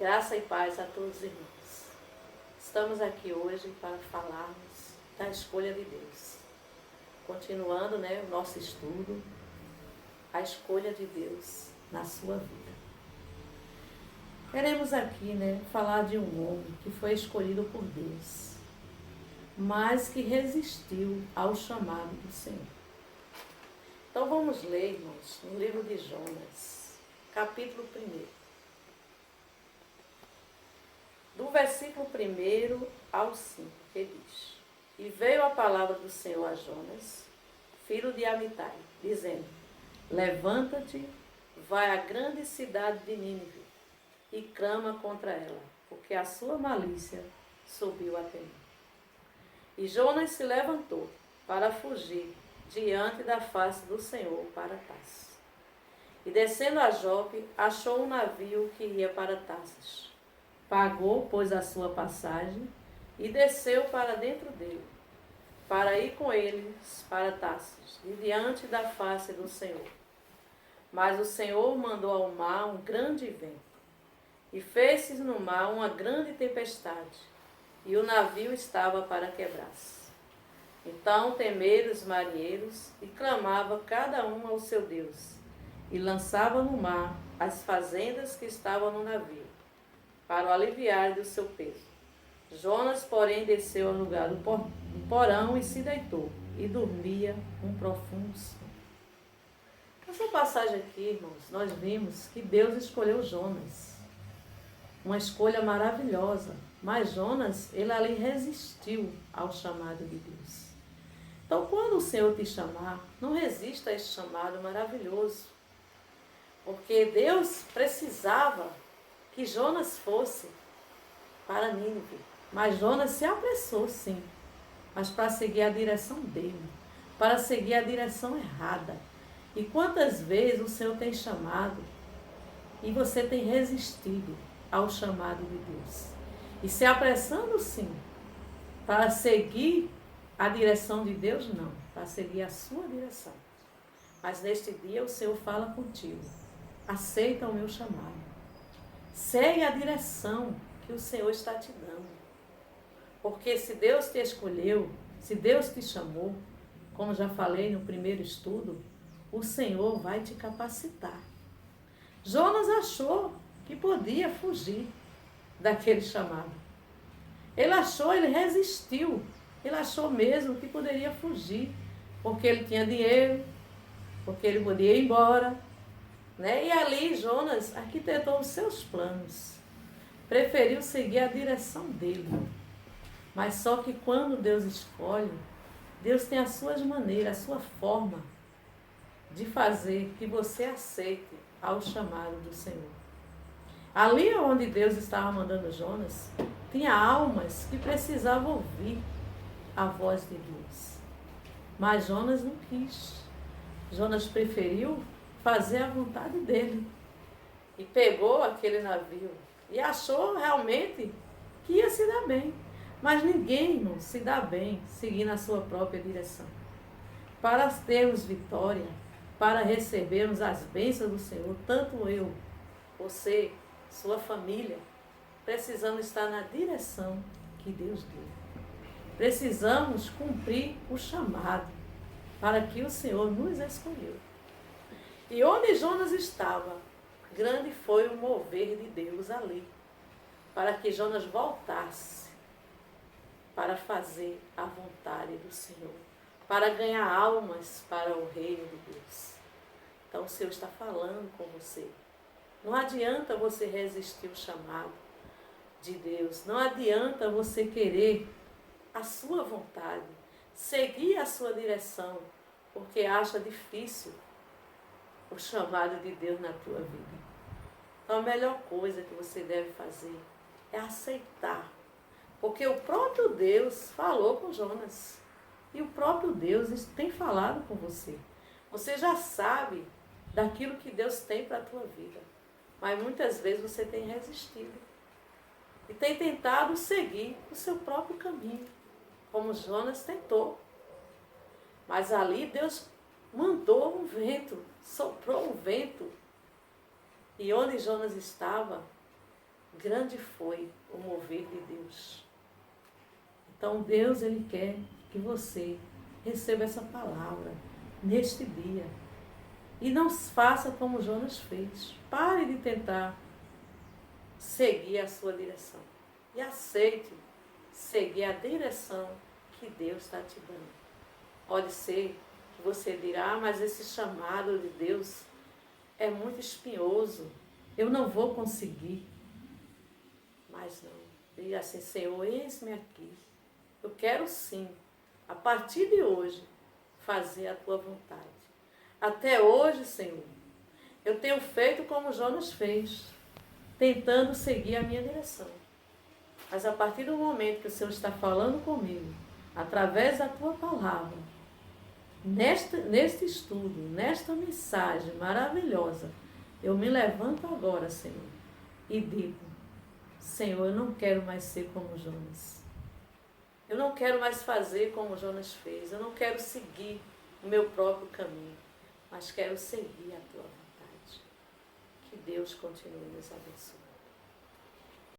Graça e paz a todos os irmãos. Estamos aqui hoje para falarmos da escolha de Deus. Continuando, o nosso estudo, a escolha de Deus na sua vida. Queremos aqui, falar de um homem que foi escolhido por Deus, mas que resistiu ao chamado do Senhor. Então vamos ler, irmãos, no livro de Jonas, capítulo 1. Do versículo 1 ao 5, que diz: E veio a palavra do Senhor a Jonas, filho de Amitai, dizendo: Levanta-te, vai à grande cidade de Nínive, e clama contra ela, porque a sua malícia subiu até mim. E Jonas se levantou para fugir diante da face do Senhor para Tarsis. E descendo a Jope, achou um navio que ia para Tarsis. Pagou, pois, a sua passagem e desceu para dentro dele, para ir com eles para Tarsis, de diante da face do Senhor. Mas o Senhor mandou ao mar um grande vento, e fez-se no mar uma grande tempestade, e o navio estava para quebrar-se. Então temeram os marinheiros, e clamava cada um ao seu Deus, e lançava no mar as fazendas que estavam no navio, para o aliviar do seu peso. Jonas, porém, desceu ao lugar do porão e se deitou, e dormia um profundo sono. Nessa passagem aqui, irmãos, nós vimos que Deus escolheu Jonas. Uma escolha maravilhosa. Mas Jonas, ele ali resistiu ao chamado de Deus. Então, quando o Senhor te chamar, não resista a esse chamado maravilhoso. Porque Deus precisava que Jonas fosse para Nínive. Mas Jonas se apressou, sim, mas para seguir a direção dele, para seguir a direção errada. E quantas vezes o Senhor tem chamado e você tem resistido ao chamado de Deus? E se apressando, sim, para seguir a direção de Deus, não, para seguir a sua direção. Mas neste dia o Senhor fala contigo: aceita o meu chamado. Segue a direção que o Senhor está te dando. Porque se Deus te escolheu, se Deus te chamou, como já falei no primeiro estudo, o Senhor vai te capacitar. Jonas achou que podia fugir daquele chamado. Ele resistiu. Ele achou mesmo que poderia fugir, porque ele tinha dinheiro, porque ele podia ir embora. E ali Jonas arquitetou os seus planos, preferiu seguir a direção dele. Mas só que quando Deus escolhe, Deus tem as suas maneiras, a sua forma de fazer que você aceite ao chamado do Senhor. Ali onde Deus estava mandando Jonas, tinha almas que precisavam ouvir a voz de Deus. Mas Jonas não quis. Jonas preferiu fazer a vontade dele. E pegou aquele navio e achou realmente que ia se dar bem. Mas ninguém, irmão, se dá bem seguindo a sua própria direção. Para termos vitória, para recebermos as bênçãos do Senhor, tanto eu, você, sua família, precisamos estar na direção que Deus deu. Precisamos cumprir o chamado para que o Senhor nos escolheu. E onde Jonas estava, grande foi o mover de Deus ali, para que Jonas voltasse para fazer a vontade do Senhor, para ganhar almas para o reino de Deus. Então o Senhor está falando com você. Não adianta você resistir ao chamado de Deus, não adianta você querer a sua vontade, seguir a sua direção, porque acha difícil o chamado de Deus na tua vida. Então a melhor coisa que você deve fazer é aceitar. Porque o próprio Deus falou com Jonas. E o próprio Deus tem falado com você. Você já sabe daquilo que Deus tem para a tua vida. Mas muitas vezes você tem resistido. E tem tentado seguir o seu próprio caminho. Como Jonas tentou. Mas ali Deus mandou um vento, soprou um vento. E onde Jonas estava, grande foi o mover de Deus. Então Deus, Ele quer que você receba essa palavra neste dia. E não faça como Jonas fez. Pare de tentar seguir a sua direção. E aceite seguir a direção que Deus está te dando. Pode ser que você dirá, mas esse chamado de Deus é muito espinhoso. Eu não vou conseguir. Mas não. Diga assim, Senhor, eis-me aqui. Eu quero sim, a partir de hoje, fazer a tua vontade. Até hoje, Senhor, eu tenho feito como Jonas fez, tentando seguir a minha direção. Mas a partir do momento que o Senhor está falando comigo, através da tua palavra, neste estudo, nesta mensagem maravilhosa, eu me levanto agora, Senhor, e digo, Senhor, eu não quero mais ser como Jonas. Eu não quero mais fazer como Jonas fez. Eu não quero seguir o meu próprio caminho, mas quero seguir a tua vontade. Que Deus continue nos abençoando.